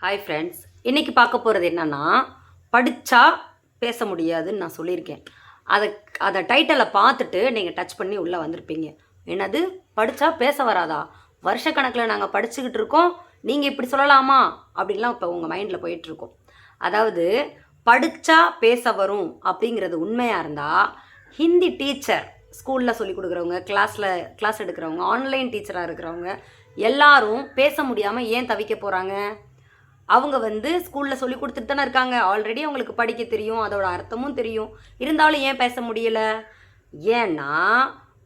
Hi friends, இன்றைக்கி பார்க்க போகிறது என்னென்னா, படித்தா பேச முடியாதுன்னு நான் சொல்லியிருக்கேன். அதை அதை டைட்டிலை பார்த்துட்டு நீங்கள் டச் பண்ணி உள்ளே வந்திருப்பீங்க. என்னது, படித்தா பேச வராதா? வருஷக்கணக்கில் நாங்கள் படிச்சுக்கிட்டு இருக்கோம், நீங்கள் இப்படி சொல்லலாமா அப்படின்லாம் இப்போ உங்கள் மைண்டில் போயிட்டுருக்கோம். அதாவது படித்தா பேச வரும் அப்படிங்கிறது உண்மையாக இருந்தால், ஹிந்தி டீச்சர் ஸ்கூலில் சொல்லிக் கொடுக்குறவங்க, கிளாஸ் எடுக்கிறவங்க, ஆன்லைன் டீச்சராக இருக்கிறவங்க எல்லாரும் பேச முடியாமல் ஏன் தவிக்க போகிறாங்க? அவங்க ஸ்கூலில் சொல்லி கொடுத்துட்டு தானே இருக்காங்க. ஆல்ரெடி அவங்களுக்கு படிக்க தெரியும், அதோட அர்த்தமும் தெரியும். இருந்தாலும் ஏன் பேச முடியல? ஏன்னா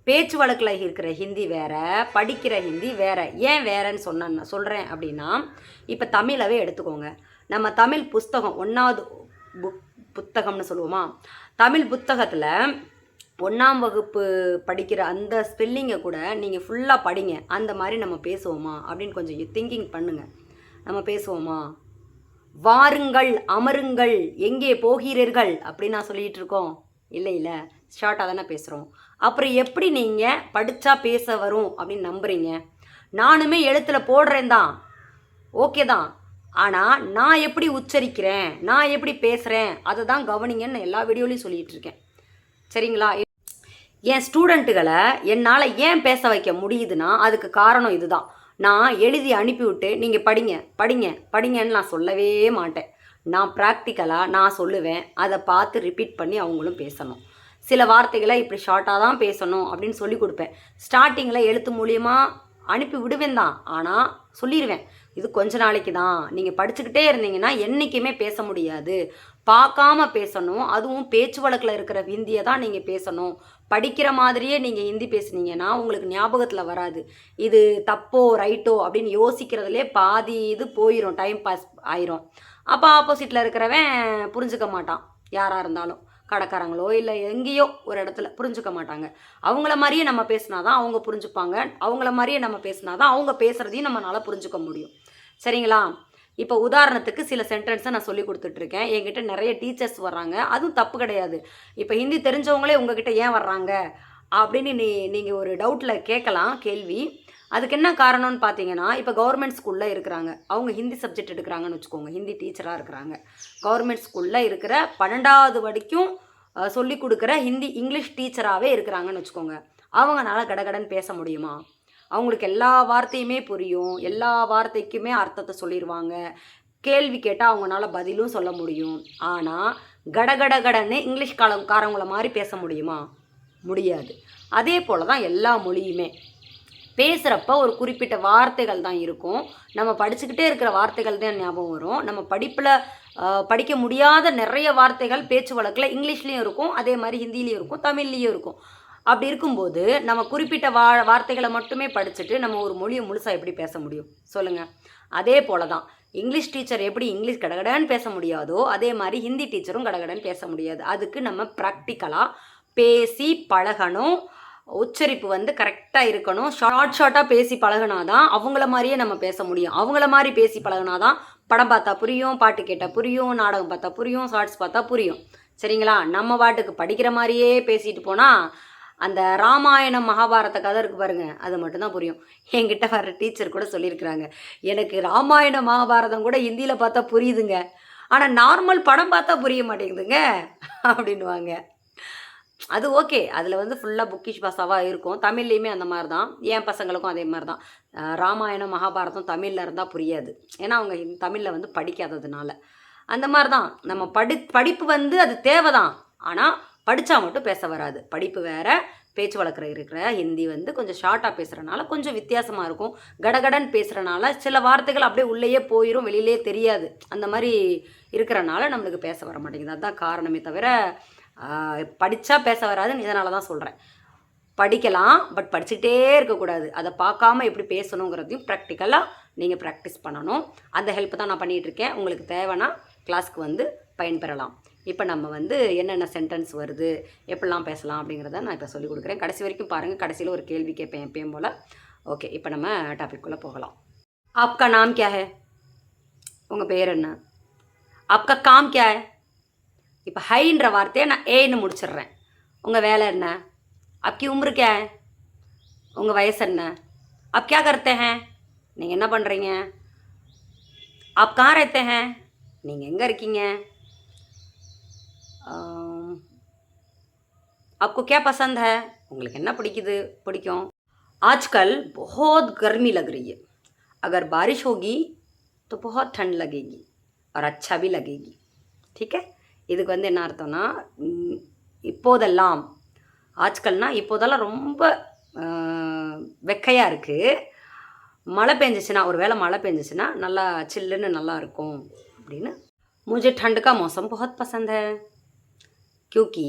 பேச்சு வழக்கில் இருக்கிற ஹிந்தி வேறு, படிக்கிற ஹிந்தி வேறு. ஏன் வேறேன்னு சொல்கிறேன் அப்படின்னா, இப்போ தமிழவே எடுத்துக்கோங்க. நம்ம தமிழ் புஸ்தகம் 1வது புத்தகம்னு சொல்லுவோமா, தமிழ் புத்தகத்தில் 1ஆம் வகுப்பு படிக்கிற அந்த ஸ்பெல்லிங்கை கூட நீங்கள் ஃபுல்லாக படிங்க. அந்த மாதிரி நம்ம பேசுவோமா அப்படின்னு கொஞ்சம் திங்கிங் பண்ணுங்கள். நம்ம பேசுவோமா? வாருங்கள், அமருங்கள், எங்கே போகிறீர்கள் அப்படின்னு நான் சொல்லிகிட்டு இருக்கோம். இல்லை, ஷார்ட்டாக தானே பேசுகிறோம். அப்புறம் எப்படி நீங்கள் படித்தா பேச வரும் அப்படின்னு நம்புறீங்க? நானுமே எழுத்தில் போடுறேன் தான், ஓகே தான். ஆனால் நான் எப்படி உச்சரிக்கிறேன், நான் எப்படி பேசுகிறேன், அதை தான் கவனிங்கன்னு எல்லா வீடியோலையும் சொல்லிகிட்டு இருக்கேன். சரிங்களா? என் ஸ்டூடெண்ட்டுகளை என்னால் ஏன் பேச வைக்க முடியுதுன்னா அதுக்கு காரணம் இதுதான். நான் எழுதி அனுப்பிவிட்டு நீங்கள் படிங்கன்னு நான் சொல்லவே மாட்டேன். நான் ப்ராக்டிக்கலாக நான் சொல்லுவேன், அதை பார்த்து ரிப்பீட் பண்ணி அவங்களும் பேசணும். சில வார்த்தைகளை இப்படி ஷார்ட்டாக தான் பேசணும் அப்படின்னு சொல்லி கொடுப்பேன். ஸ்டார்டிங்கில் எழுத்து மூலியமாக அனுப்பி விடுவேன் தான், ஆனால் சொல்லிடுவேன், இது கொஞ்ச நாளைக்கு தான், நீங்கள் படிச்சுக்கிட்டே இருந்தீங்கன்னா என்றைக்குமே பேச முடியாது. பார்க்காம பேசணும், அதுவும் பேச்சு வழக்கில் இருக்கிற ஹிந்தியை தான் நீங்கள் பேசணும். படிக்கிற மாதிரியே நீங்கள் ஹிந்தி பேசுனீங்கன்னா உங்களுக்கு ஞாபகத்தில் வராது. இது தப்போ ரைட்டோ அப்படின்னு யோசிக்கிறதுலே பாதி இது போயிடும், டைம் பாஸ் ஆயிரும். அப்போ ஆப்போசிட்டில் இருக்கிறவன் புரிஞ்சுக்க மாட்டான். யாராக இருந்தாலும் கடைக்காரங்களோ இல்லை எங்கேயோ ஒரு இடத்துல புரிஞ்சுக்க மாட்டாங்க. அவங்கள மாதிரியே நம்ம பேசினா தான் அவங்க புரிஞ்சுப்பாங்க. அவங்கள மாதிரியே நம்ம பேசினா தான் அவங்க பேசுகிறதையும் நம்மளால் புரிஞ்சுக்க முடியும். சரிங்களா? இப்போ உதாரணத்துக்கு சில சென்டென்ஸை நான் சொல்லி கொடுத்துட்ருக்கேன். என்கிட்ட நிறைய டீச்சர்ஸ் வர்றாங்க, அதுவும் தப்பு கிடையாது. இப்போ ஹிந்தி தெரிஞ்சவங்களே உங்ககிட்ட ஏன் வர்றாங்க அப்படின்னு நீங்கள் ஒரு டவுட்டில் கேட்கலாம் கேள்வி. அதுக்கு என்ன காரணம்னு பார்த்தீங்கன்னா, இப்போ கவர்மெண்ட் ஸ்கூலில் இருக்கிறாங்க, அவங்க ஹிந்தி சப்ஜெக்ட் எடுக்கிறாங்கன்னு வச்சுக்கோங்க, ஹிந்தி டீச்சராக இருக்கிறாங்க. கவர்மெண்ட் ஸ்கூலில் இருக்கிற 12வது வரைக்கும் சொல்லி கொடுக்குற இங்கிலீஷ் டீச்சராகவே இருக்கிறாங்கன்னு வச்சுக்கோங்க. அவங்களால கடகடன்னு பேச முடியுமா? அவங்களுக்கு எல்லா வார்த்தையுமே புரியும், எல்லா வார்த்தைக்குமே அர்த்தத்தை சொல்லிடுவாங்க. கேள்வி கேட்டால் அவங்களால பதிலும் சொல்ல முடியும். ஆனால் கடன்னு இங்கிலீஷ் காரவங்கள மாதிரி பேச முடியுமா? முடியாது. அதே போல் தான் எல்லா மொழியுமே. பேசுகிறப்ப ஒரு குறிப்பிட்ட வார்த்தைகள் தான் இருக்கும். நம்ம படிச்சுக்கிட்டே இருக்கிற வார்த்தைகள் தான் ஞாபகம் வரும். நம்ம படிக்க முடியாத நிறைய வார்த்தைகள் பேச்சு வழக்கில் இங்கிலீஷ்லேயும் இருக்கும், அதே மாதிரி ஹிந்திலையும் இருக்கும், தமிழ்லேயும் இருக்கும். அப்படி இருக்கும்போது நம்ம குறிப்பிட்ட வார்த்தைகளை மட்டுமே படிச்சுட்டு நம்ம ஒரு மொழியை முழுசாக எப்படி பேச முடியும் சொல்லுங்கள்? அதே போல தான் இங்கிலீஷ் டீச்சர் எப்படி இங்கிலீஷ் கடகடன்னு பேச முடியாதோ அதே மாதிரி ஹிந்தி டீச்சரும் கடகடன்னு பேச முடியாது. அதுக்கு நம்ம ப்ராக்டிக்கலாக பேசி பழகணும். உச்சரிப்பு கரெக்டாக இருக்கணும். ஷார்ட்டாக பேசி பழகினாதான் அவங்கள மாதிரியே நம்ம பேச முடியும். அவங்கள மாதிரி பேசி பழகினாதான் படம் பார்த்தா புரியும், பாட்டு கேட்டால் புரியும், நாடகம் பார்த்தா புரியும், ஷார்ட்ஸ் பார்த்தா புரியும். சரிங்களா? நம்ம பாட்டுக்கு படிக்கிற மாதிரியே பேசிட்டு போனால் அந்த ராமாயணம் மகாபாரத கதை இருக்குது பாருங்கள், அது மட்டும்தான் புரியும். என்கிட்ட வர டீச்சர் கூட சொல்லியிருக்கிறாங்க, எனக்கு ராமாயணம் மகாபாரதம் கூட ஹிந்தியில் பார்த்தா புரியுதுங்க, ஆனால் நார்மல் படம் பார்த்தா புரிய மாட்டேங்குதுங்க அப்படின்வாங்க. அது ஓகே, அதில் ஃபுல்லாக புக்கிஷ் பாஷாவாக இருக்கும். தமிழ்லேயுமே அந்த மாதிரி தான். என் பசங்களுக்கும் அதே மாதிரி தான். ராமாயணம் மகாபாரதம் தமிழில் இருந்தால் புரியாது, ஏன்னா அவங்க தமிழில் படிக்காததுனால. அந்த மாதிரி தான் நம்ம படிப்பு அது தேவை தான், ஆனால் படித்தா மட்டும் பேச வராது. படிப்பு வேறு, பேச்சு வழக்கில் இருக்கிற ஹிந்தி கொஞ்சம் ஷார்ட்டாக பேசுகிறனால கொஞ்சம் வித்தியாசமாக இருக்கும். கடகடன் பேசுகிறனால சில வார்த்தைகள் அப்படியே உள்ளேயே போயிடும், வெளியிலே தெரியாது. அந்த மாதிரி இருக்கிறனால நம்மளுக்கு பேச வர மாட்டேங்குது. அதுதான் காரணமே தவிர படித்தா பேச வராதுன்னு இதனால தான் சொல்கிறேன். படிக்கலாம், பட் படிச்சுக்கிட்டே இருக்கக்கூடாது. அதை பார்க்காம எப்படி பேசணுங்கிறதையும் ப்ராக்டிக்கலாக நீங்கள் ப்ராக்டிஸ் பண்ணணும். அந்த ஹெல்ப் தான் நான் பண்ணிகிட்ருக்கேன். உங்களுக்கு தேவைன்னா கிளாஸ்க்கு பயன்பெறலாம். இப்போ நம்ம என்னென்ன சென்டென்ஸ் வருது, எப்படிலாம் பேசலாம் அப்படிங்கிறத நான் இப்போ சொல்லிக் கொடுக்குறேன். கடைசி வரைக்கும் பாருங்கள். கடைசியில் ஒரு கேள்வி கேட்பேன் எப்பயும் போல். ஓகே, இப்போ நம்ம டாபிக்குள்ளே போகலாம். ஆப்கா நாம் கியா ஹே? உங்கள் பேர் என்ன? ஆப்கா காம் கியா ஹே? இப்போ ஹைன்ற வார்த்தையை நான் ஏன்னு முடிச்சிடுறேன். உங்கள் வேலை என்ன? அப்கி உம்ரு கியா ஹே? உங்கள் வயசு என்ன? அப் கியா கர்த்தே ஹே? நீங்கள் என்ன பண்ணுறீங்க? आप कहाँ रहते हैं? நீங்கள் எங்கே இருக்கீங்க? आपको क्या पसंद है? உங்களுக்கு என்ன பிடிக்கும்? आजकल बहुत गर्मी लग रही है. अगर बारिश होगी तो बहुत ठंड लगेगी और अच्छा भी लगेगी. ठीक है? இதுக்கு வந்து என்ன அர்த்தம்னா இப்போதெல்லாம் ஆஜ்கல்னா இப்போதெல்லாம் ரொம்ப வெக்கையாக இருக்குது. மழை பெஞ்சிச்சுன்னா ஒரு வேளை மழை பெஞ்சிச்சுன்னா நல்லா சில்லுன்னு நல்லா இருக்கும் அப்படின்னு. मुझे ठंड का मौसम बहुत पसंद है क्योंकि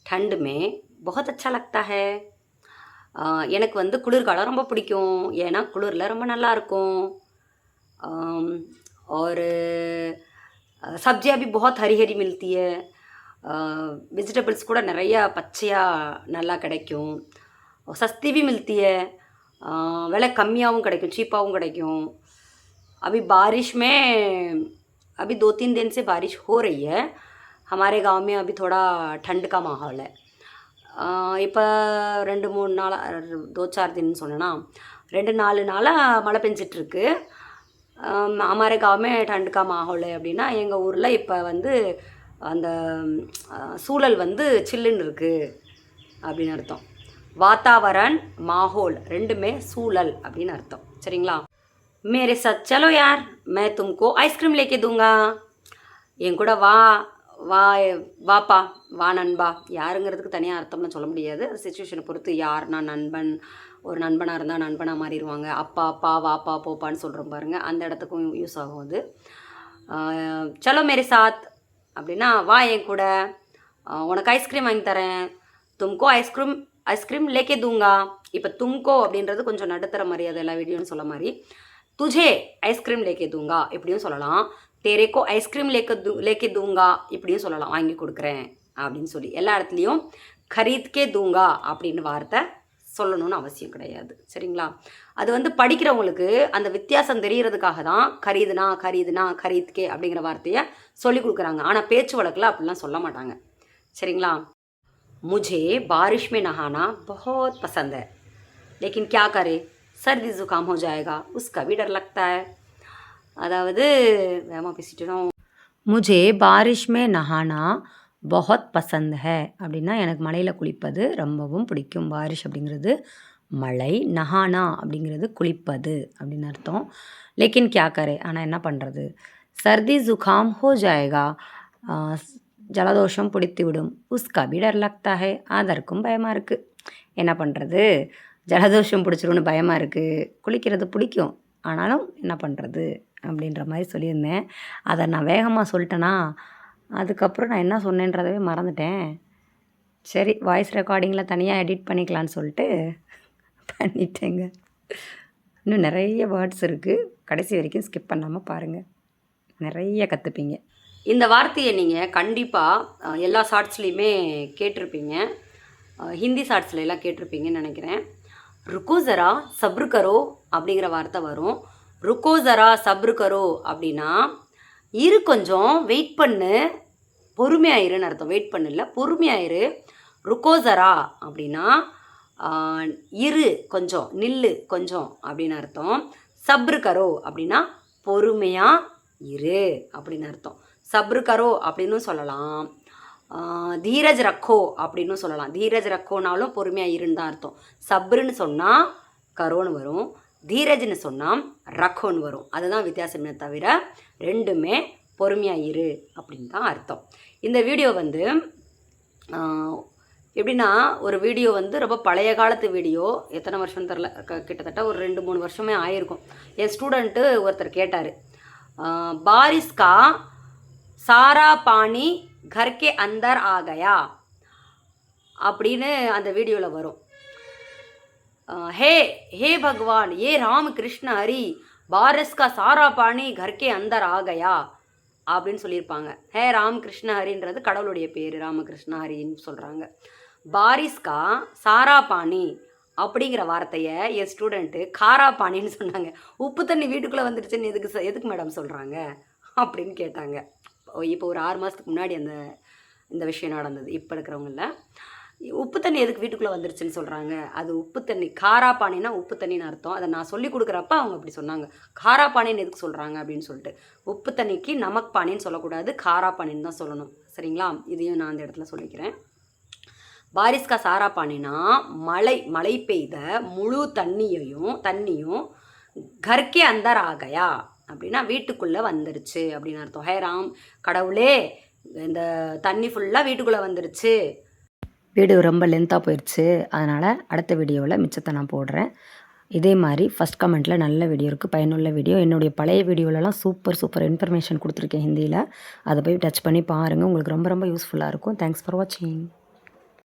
ठंड में बहुत अच्छा लगता है. எனக்கு வந்து குளிர்காலம் ரொம்ப பிடிக்கும், ஏன்னா குளிரில் ரொம்ப நல்லா இருக்கும். और सब्जियाँ भी बहुत हरी हरी मिलती है. வெஜிடபிள்ஸ் கூட நிறையா பச்சையாக நல்லா கிடைக்கும். सस्ती भी मिलती है, விலை கம்மியாகவும் கிடைக்கும், சீப்பாகவும் கிடைக்கும். अभी बारिश में अभी 2-3 दिन से बारिश हो रही है. हमारे गांव में अभी थोड़ा ठंड का माहौल है. இப்போ 2-3 நாளாக 2-4 தின்னு சொன்னேன்னா 2-4 நாளாக மழை பெஞ்சிட்ருக்கு. हमारे गांव में ठंड का माहौल है அப்படின்னா எங்கள் ஊரில் இப்போ வந்து அந்த சூழல் வந்து சில்லுன்னு இருக்குது அப்படின்னு அர்த்தம். வாத்தாவரன் மாஹோல் ரெண்டுமே சூழல் அப்படின்னு அர்த்தம். சரிங்களா? मेरे साथ चलो यार, मैं तुमको आइसक्रीम लेके दूंगा. என் கூட வா வா வாப்பா வா நண்பா. யாருங்கிறதுக்கு தனியாக அர்த்தம்னு சொல்ல முடியாது, அது சுச்சுவேஷனை பொறுத்து. யார்னா நண்பன், ஒரு நண்பனாக இருந்தால் நண்பனாக மாறிடுவாங்க. அப்பா அப்பா வாப்பா போப்பான்னு சொல்கிறோம் பாருங்கள், அந்த இடத்துக்கும் யூஸ் ஆகும் அது. சலோ மேரே சாத் அப்படின்னா வா என் கூட, உனக்கு ஐஸ்கிரீம் வாங்கி தரேன். தும்கோ ஐஸ்கிரீம் லேக்கே தூங்கா. இப்போ தும்கோ அப்படின்றது கொஞ்சம் நடுத்தர மரியாதை எல்லா வீடியோன்னு சொல்ல மாதிரி. துஜே ஐஸ்கிரீம் லேக்கே தூங்கா இப்படியும் சொல்லலாம். தேரேக்கோ ஐஸ்கிரீம் லேக்கே தூங்கா இப்படியும் சொல்லலாம், வாங்கி கொடுக்குறேன் அப்படின்னு சொல்லி. எல்லா இடத்துலையும் கரீத்கே தூங்கா அப்படின்னு வார்த்தை சொல்லணும்னு அவசியம் கிடையாது. சரிங்களா? அது வந்து படிக்கிறவங்களுக்கு அந்த வித்தியாசம் தெரியறதுக்காக தான் கரீதுனா கரீத்கே அப்படிங்கிற வார்த்தையை சொல்லி கொடுக்குறாங்க. ஆனால் பேச்சு வழக்கில் அப்படிலாம் சொல்ல மாட்டாங்க. சரிங்களா? मुझे बारिश में नहाना बहुत पसंद है, लेकिन क्या करे, सर्दी ज़ुकाम हो जाएगा, उसका भी डर लगता है. அதாவது வேகமாக பேசிட்டோம். मुझे बारिश में नहाना बहुत पसंद है அப்படின்னா எனக்கு மழையில் குளிப்பது ரொம்பவும் பிடிக்கும். பாரிஷ் அப்படிங்கிறது மழை, நஹானா அப்படிங்கிறது குளிப்பது அப்படின்னு அர்த்தம். லேக்கின் கியா கரே, ஆனால் என்ன பண்ணுறது, சர்தி ஜுகாம் ஹோ ஜாயேகா, ஜலதோஷம் பிடித்து விடும். உஸ்கா பி டர் லக்தா ஹே, அதற்கும் பயமாக இருக்குது. என்ன பண்ணுறது, ஜலதோஷம் பிடிச்சிரும்னு பயமாக இருக்குது. குளிக்கிறது பிடிக்கும், ஆனாலும் என்ன பண்ணுறது அப்படின்ற மாதிரி சொல்லியிருந்தேன். அதை நான் வேகமாக சொல்லிட்டேன்னா அதுக்கப்புறம் நான் என்ன சொன்னேன்றதவே மறந்துட்டேன். சரி, வாய்ஸ் ரெக்கார்டிங்கில் தனியாக எடிட் பண்ணிக்கலான்னு சொல்லிட்டு பண்ணிட்டேங்க. இன்னும் நிறைய வேர்ட்ஸ் இருக்குது, கடைசி வரைக்கும் ஸ்கிப் பண்ணாமல் பாருங்கள், நிறைய கற்றுப்பீங்க. இந்த வார்த்தையை நீங்கள் கண்டிப்பாக எல்லா ஷார்ட்ஸ்லேயுமே கேட்டிருப்பீங்க, ஹிந்தி ஷார்ட்ஸில் எல்லாம் கேட்டிருப்பீங்கன்னு நினைக்கிறேன். ருக்கோ ஜரா சப்ரு கரோ அப்படிங்கிற வார்த்தை வரும். ருக்கோ ஜரா சப்ரு கரோ அப்படின்னா இரு, கொஞ்சம் வெயிட் பண்ணு, பொறுமையாயிருன்னு அர்த்தம். வெயிட் பண்ணு இல்லை, பொறுமையாயிரு. ருக்கோ ஜரா அப்படின்னா இரு கொஞ்சம், நில்லு கொஞ்சம் அப்படின்னு அர்த்தம். சப்ரு கரோ அப்படின்னா பொறுமையாக இரு அப்படின்னு அர்த்தம். சப்ரு கரோ அப்படின்னு சொல்லலாம். தீரஜ் ரக்கோ அப்படின்னு சொல்லலாம். தீரஜ் ரக்கோனாலும் பொறுமையாக இருன்னு தான் அர்த்தம். சப்ருன்னு சொன்னால் கரோன்னு வரும், தீரஜ்னு சொன்னால் ரக்கோன்னு வரும். அதுதான் வித்தியாசமே தவிர ரெண்டுமே பொறுமையாக இரு அப்படின்னு தான் அர்த்தம். இந்த வீடியோ வந்து எப்படின்னா, ஒரு வீடியோ வந்து ரொம்ப பழைய காலத்து வீடியோ, எத்தனை வருஷம் தெரில, கிட்டத்தட்ட ஒரு 2-3 வருஷமே ஆயிருக்கும். என் ஸ்டூடெண்ட்டு ஒருத்தர் கேட்டார், बारिश का सारा पानी घर के अंदर आ गया அப்படின்னு அந்த வீடியோவில் வரும். हे हे भगवान, ये राम कृष्ण हरी, बारिश का सारा पानी घर के अंदर आ गया அப்படின்னு சொல்லியிருப்பாங்க. ஹே ராமகிருஷ்ண ஹரின்றது கடவுளுடைய பேர், ராமகிருஷ்ண ஹரின்னு சொல்கிறாங்க. பாரிஸ்கா சாரா பானி அப்படிங்கிற வார்த்தையை என் ஸ்டூடெண்ட்டு காரா பானின்னு சொன்னாங்க. உப்பு தண்ணி வீட்டுக்குள்ளே வந்துடுச்சுன்னு எதுக்கு மேடம் சொல்கிறாங்க அப்படின்னு கேட்டாங்க. இப்போ ஒரு 6 மாதத்துக்கு முன்னாடி இந்த விஷயம் நடந்தது. இப்போ இருக்கிறவங்கள உப்பு தண்ணி எதுக்கு வீட்டுக்குள்ளே வந்துருச்சுன்னு சொல்கிறாங்க? அது உப்பு தண்ணி, காரா பானின்னா உப்பு தண்ணின்னு அர்த்தம். அதை நான் சொல்லி கொடுக்குறப்ப அவங்க அப்படி சொன்னாங்க. காரா பானின்னு எதுக்கு சொல்கிறாங்க அப்படின்னு சொல்லிட்டு. உப்பு தண்ணிக்கு நமக் பானின்னு சொல்லக்கூடாது, காரா பானின்னு தான் சொல்லணும். சரிங்களா? இதையும் நான் அந்த இடத்துல சொல்லிக்கிறேன். பாரிஸ் கா சாரா பானினா மழை பெய்த முழு தண்ணியும் கர்க்கே அந்தர் ஆகையா அப்படின்னா வீட்டுக்குள்ளே வந்துருச்சு அப்படின்னு அர்த்தம். ஹே ராம், கடவுளே இந்த தண்ணி ஃபுல்லாக வீட்டுக்குள்ளே வந்துருச்சு. வீடியோ ரொம்ப லென்த்தாக போயிடுச்சு, அதனால் அடுத்த வீடியோவில் மிச்சத்தை நான் போடுறேன். இதே மாதிரி ஃபஸ்ட் கமெண்ட்டில் நல்ல வீடியோ இருக்குது, பயனுள்ள வீடியோ. என்னுடைய பழைய வீடியோலலாம் சூப்பர் இன்ஃபர்மேஷன் கொடுத்துருக்கேன் ஹிந்தியில். அதை போய் டச் பண்ணி பாருங்கள், உங்களுக்கு ரொம்ப யூஸ்ஃபுல்லாக இருக்கும். தேங்க்ஸ் ஃபார் வாட்சிங்.